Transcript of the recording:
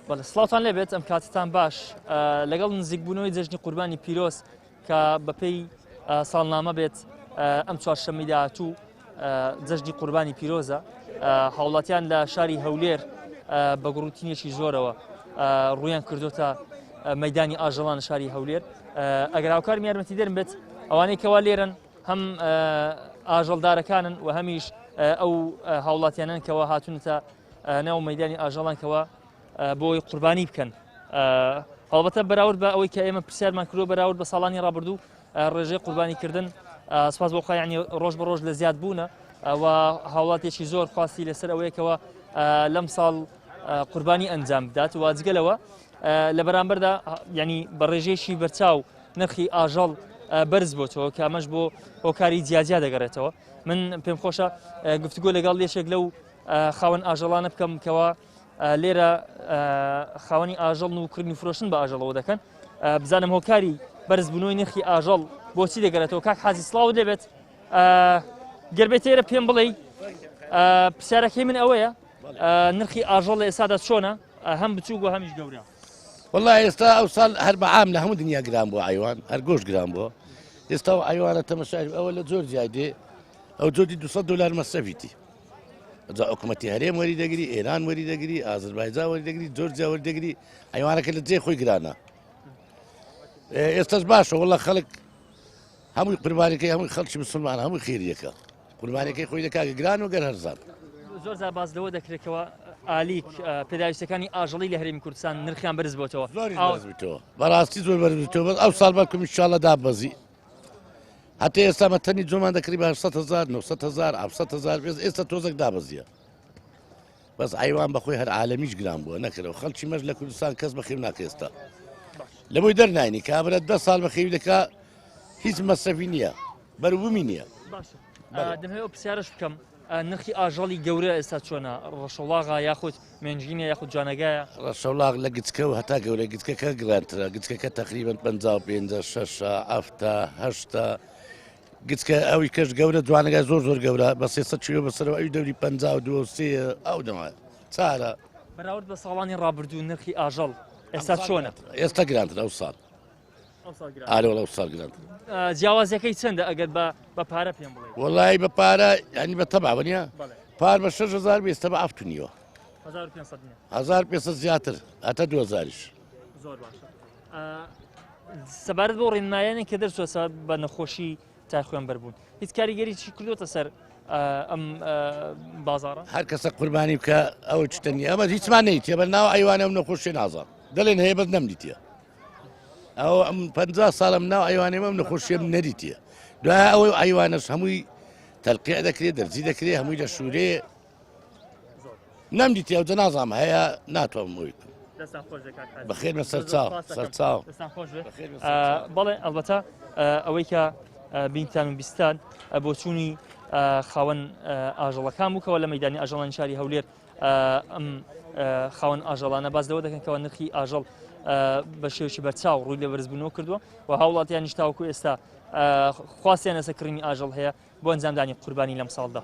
بەڵێ سڵاوتان لێبێت ئەم کاتتان باش لەگەڵ نزیکبوونەوەی جەژنی قوربانی پیرۆز کە بەپێی ساڵنامە بێت ئەم چوارشەممەی داهاتوو جەژنی قوربانی پیرۆزە هاوڵاتیان لە شاری هەولێر بە گوڕوتینێکی زۆرەوە ڕویان کردوتە مەیدانی ئاژەڵان شاری هەولێر ئەگەر هاوکارم یارمەتی دەرم بێت ئەوانەی کەوا لێرن هەم ئاژەڵدارەکانن و هەمیش ئەو هاوڵاتیانن کەەوە هاتوونەتە ناو مەیدانی ئاژەڵانکەوە بۆی قوربانی بکەن هەڵبەتە بەراورد بە ئەوەی کە ئێمە پرسیارمان کردو بەراورد بە ساڵانی ڕابردوو ڕێژەی قوربانیکردن سپاس بۆ خۆی ینی ڕۆژ بە ڕۆژ لە زیاد بوونە و هاوڵاتێکی زۆر خواستی لەسەر ئەوەیەکەوە لەم ساڵ قوربانی ئەنجام بدات و واجگەلەوە لە بەرامبەردا ینی بە ڕێژەیەکی بەرچاو نرخی ئاژەڵ بەرز بۆتەوە کە ئەمەش بۆ هۆکاری جیاجیا دەگەڕێتەوە من پێم خۆشە گفتوگۆ لەگەڵ لێشێک لەو خاوەن ئاژەڵانە بکەم کەەوە لێرە خاوەنی ئاژەڵ و کردنی فرۆشتن بە ئاژەڵەوە دەکەن بزانم هۆکاری بەرزبوونەوەی نرخی ئاژەڵ بۆچی دەگەرێتەوە کاک حازی سڵاو دەبێت گەربێت ئێرە پێم بڵێ پرسیارەکەی من ئەوەیە نرخی ئاژەڵ لە ئێستادا چۆنە هەم بچووک و هەمیش گەورە والله ئێستا ئەو ساڵ هەر بەعام لە هەموو دنیا گران بووە ئایوان هەر گۆشت گران بووە ئێستا و ئایوانە تەمەشای ئەوە لە زۆر زیادێ ئەو جۆری 200 دلار مەسەفیتی جا حکوومەتی هەرێم وەری دەگری ئێران وەری دەگری ئازربایجان وەری دەگری جۆرجیا وەری دەگری ئەیوانەکە لە جێ خۆی گرانە ئێستاش باشە وڵە خەڵک هەمووی قوربانەکەی هەمووی خەڵکی مسلمان هەمووی خێریەکە قوربانەکەی خۆی دەکا گران و گەر هەرزان زۆر جار باز لەوە دەکرێتەوە ئالیک پێداویستەکانی ئاژەڵی لە هەرێمی کوردستان نرخیان بەرز بۆتەوە بەڕاستی زۆر بەرزبێتەوە ئەو ساڵ بەڵکم ئینشاڵڵا دابەزی هەتا ئێستا مەتەنی جۆمان دەکری بە 800,000 900,000 700,000 ئێستا تۆزێک دابەزیە بەس ئایوان بەخۆی هەر عالەمیش گران بووە نەکرەوە خەڵکی مەش لە کوردستان کەس بەخێو ناکە ئێستا لەبۆی دەرناینی کابرە 10 ساڵ بەخێوی دەکا هیچ مەسەفی نییە بەروبوومی نییە دەمەوێت پرسیارش بکەم نرخی ئاژەڵی گەورە ئێستا چۆنە ڕەشەڵاغا یاخود مێنجینە یاخود جوانەگایە ڕەشەڵاغ لە گچکە و هەتا گەورە گچکەکە گرانترە گچکەکە تقریبن 55 6 7 8 گچکە ئەوی کەش گەورە جوانەکە زۆر زۆر گەورە بە 300 کیلۆ بەسەرەوە ئەوی دەوری 52 ئەو دەمە چارە بەراورد بە ساڵانی ڕابردوو نرخی ئاژەڵ ئێستا چۆنە ئێستا گرانتر ئەو ساڵ ئالۆ ئەو ساڵ گرانتر جیاوازەکەی چەندە ئەگەر بە پارە پێم بڵێ وڵی بە پارە ینی بە تەبع نیە پار بە 6,000 ئێستا بە ئەفتونیوە 1500 زیاتر هەتا 2000ش زۆر باشە سەبارەت بۆ ڕێنمایانێک کە دەرچوە بە نەخۆشی تای خۆیان بەربوون هیچ کاریگەری چی کردوتە سەر ئەم بازارە هەر کەسە قوربانی بکە ئەوە چتەنی ئەمە هیچمان نەیتە بە ناو ئەیوانە ئەم نەخۆشی نازان دەڵێن هەیە بەس نەمدیتە ئەو ئەم 50 ساڵم ناو ئەیوانێمە ئەم نەخۆشیەم نەدیتە دوای ئەوەی ئەیوانەش هەمووی تەلقیع دەکرێت دەرزی دەکرێت هەمووی لە شوورێ نەمدیتە ئەو جە نازانم هەیە ناتوانم ئەوی بەخێر مە سەرچاو بەڵێ ئەلبەتە ئەوەی کە بینتان و بیستان بۆ چوونی خاوەن ئاژەڵەکان بووکەوە لە مەیدانی ئاژەڵان شاری هەولێر ئەم خاوەن ئاژەڵانە باز لەوە دەکەن نرخی ئاژەڵ بە شێوشی بەرچاو ڕووی لە بەرزبوونەوە کردووە و هاوڵاتیان نیشتاوکو ئێستا خواستیان لەسەر کڕینی ئاژەڵ هەیە بۆ ئەنجامدانی قوربانی لەم ساڵدا.